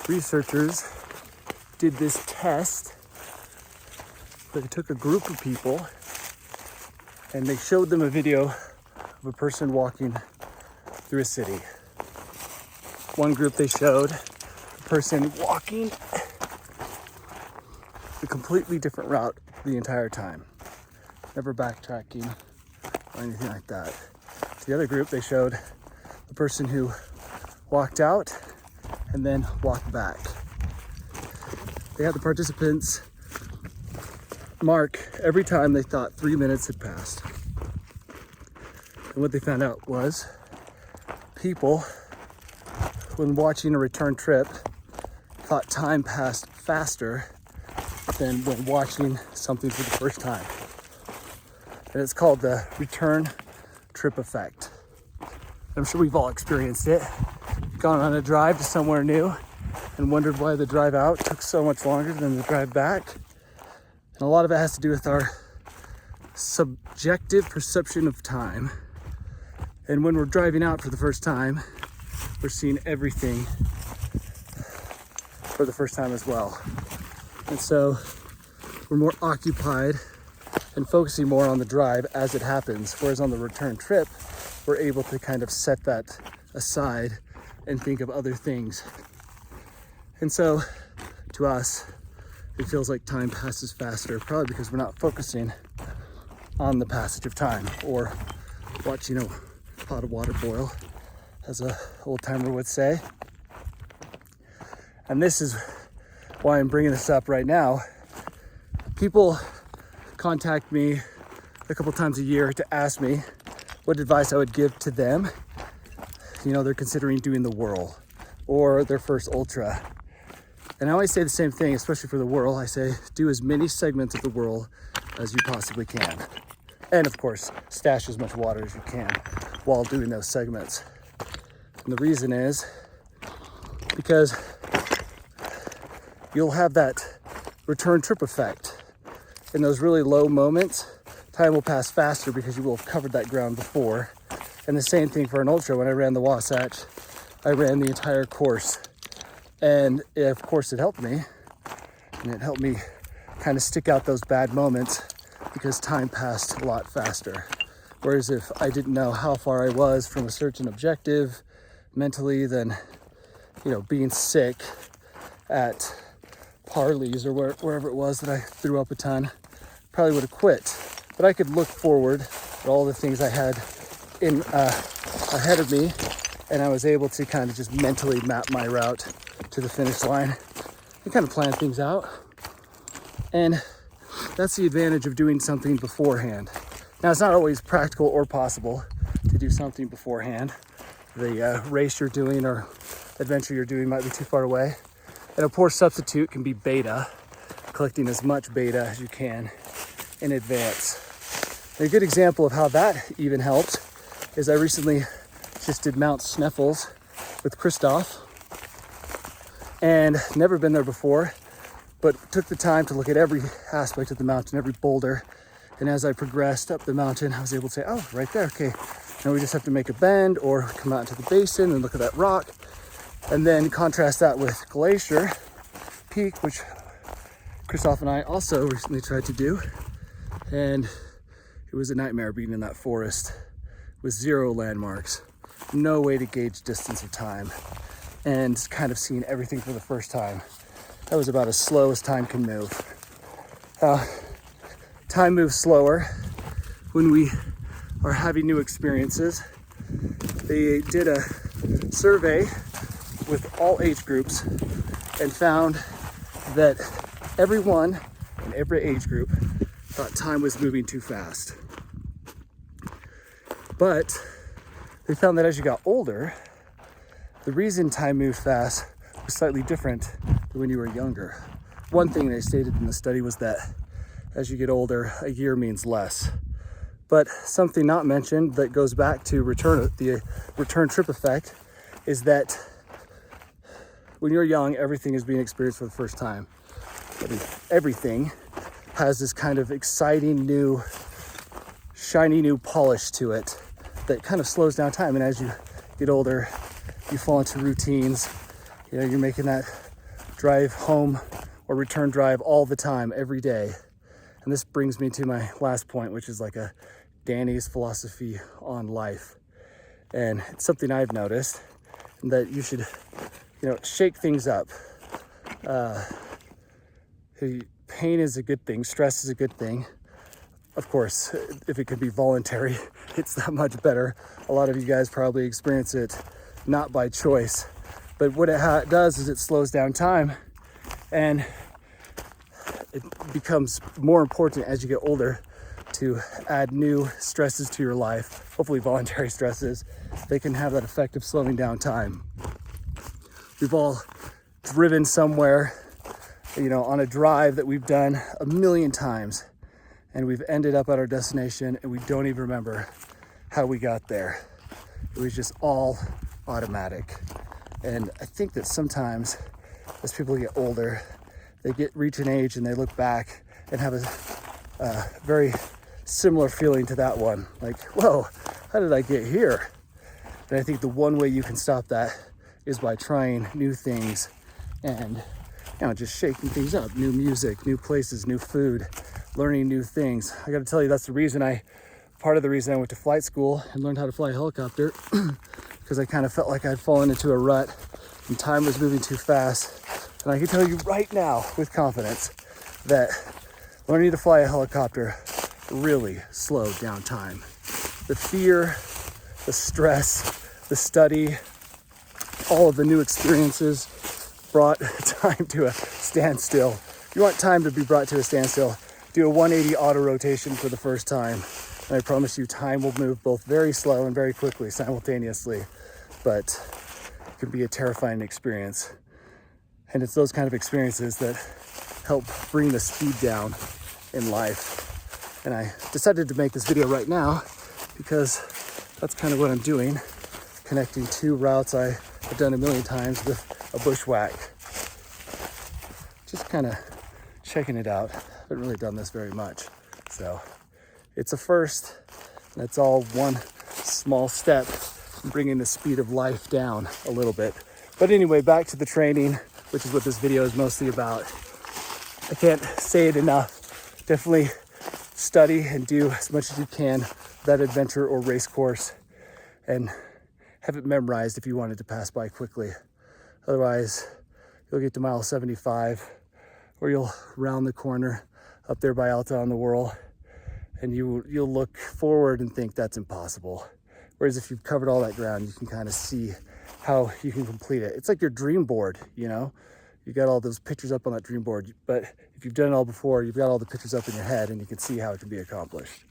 researchers did this test. They took a group of people and they showed them a video of a person walking through a city. One group they showed a person walking a completely different route the entire time, never backtracking or anything like that. The other group they showed a person who walked out and then walked back. They had the participants mark every time they thought 3 minutes had passed. And what they found out was people, when watching a return trip, thought time passed faster than when watching something for the first time. And it's called the return trip effect. I'm sure we've all experienced it. Gone on a drive to somewhere new and wondered why the drive out took so much longer than the drive back. And a lot of it has to do with our subjective perception of time. And when we're driving out for the first time, we're seeing everything for the first time as well. And so we're more occupied and focusing more on the drive as it happens. Whereas on the return trip, we're able to kind of set that aside and think of other things. And so to us, it feels like time passes faster, probably because we're not focusing on the passage of time or watching a pot of water boil, as a old timer would say. And this is why I'm bringing this up right now. People contact me a couple times a year to ask me what advice I would give to them. You know, they're considering doing the WURL or their first ultra. And I always say the same thing, especially for the WURL. I say, do as many segments of the WURL as you possibly can. And of course, stash as much water as you can while doing those segments. And the reason is because you'll have that return trip effect. In those really low moments, time will pass faster because you will have covered that ground before. And the same thing for an ultra. When I ran the Wasatch, I ran the entire course. And of course it helped me. And it helped me kind of stick out those bad moments because time passed a lot faster. Whereas if I didn't know how far I was from a certain objective mentally, then, you know, being sick at Parley's or wherever it was that I threw up a ton, probably would have quit. But I could look forward at all the things I had in ahead of me, and I was able to kind of just mentally map my route to the finish line and kind of plan things out. And that's the advantage of doing something beforehand. Now, it's not always practical or possible to do something beforehand. The race you're doing or adventure you're doing might be too far away. And a poor substitute can be beta, collecting as much beta as you can in advance. And a good example of how that even helped is I recently just did Mount Sneffels with Christoph, and never been there before, but took the time to look at every aspect of the mountain, every boulder. And as I progressed up the mountain, I was able to say, oh, right there, okay. Now we just have to make a bend or come out into the basin and look at that rock. And then contrast that with Glacier Peak, which Christoph and I also recently tried to do. And it was a nightmare being in that forest with zero landmarks, no way to gauge distance or time, and kind of seeing everything for the first time. That was about as slow as time can move. Time moves slower when we are having new experiences. They did a survey with all age groups and found that everyone in every age group thought time was moving too fast. But they found that as you got older, the reason time moved fast was slightly different than when you were younger. One thing they stated in the study was that as you get older, a year means less. But something not mentioned that goes back to the return trip effect is that when you're young, everything is being experienced for the first time. Everything has this kind of exciting new, shiny new polish to it that kind of slows down time. And as you get older, you fall into routines. You know, you're making that drive home or return drive all the time, every day. And this brings me to my last point, which is like a Danny's philosophy on life. And it's something I've noticed, that you should, shake things up. Pain is a good thing. Stress is a good thing. Of course, if it could be voluntary, it's that much better. A lot of you guys probably experience it not by choice, but what it does is it slows down time, and it becomes more important as you get older to add new stresses to your life, hopefully voluntary stresses. They can have that effect of slowing down time. We've all driven somewhere, on a drive that we've done a million times, and we've ended up at our destination and we don't even remember how we got there. It was just all automatic. And I think that sometimes as people get older, they reach an age and they look back and have a very similar feeling to that one. Like, whoa, how did I get here? And I think the one way you can stop that is by trying new things and just shaking things up. New music, new places, new food, learning new things. I gotta tell you, that's part of the reason I went to flight school and learned how to fly a helicopter, because I kind of felt like I'd fallen into a rut and time was moving too fast. And I can tell you right now with confidence that learning to fly a helicopter really slowed down time. The fear, the stress, the study, all of the new experiences brought time to a standstill. If you want time to be brought to a standstill, do a 180 auto rotation for the first time. And I promise you, time will move both very slow and very quickly simultaneously, but it can be a terrifying experience. And it's those kind of experiences that help bring the speed down in life. And I decided to make this video right now because that's kind of what I'm doing, connecting two routes I have done a million times with a bushwhack. Just kind of checking it out. I haven't really done this very much. So it's a first, and it's all one small step in bringing the speed of life down a little bit. But anyway, back to the training, which is what this video is mostly about. I can't say it enough. Definitely study and do as much as you can that adventure or race course, and have it memorized if you want it to pass by quickly. Otherwise, you'll get to mile 75, or you'll round the corner up there by Alta on the WURL, and you'll look forward and think that's impossible. Whereas if you've covered all that ground, you can kind of see how you can complete it. It's like your dream board, You got all those pictures up on that dream board, but if you've done it all before, you've got all the pictures up in your head and you can see how it can be accomplished.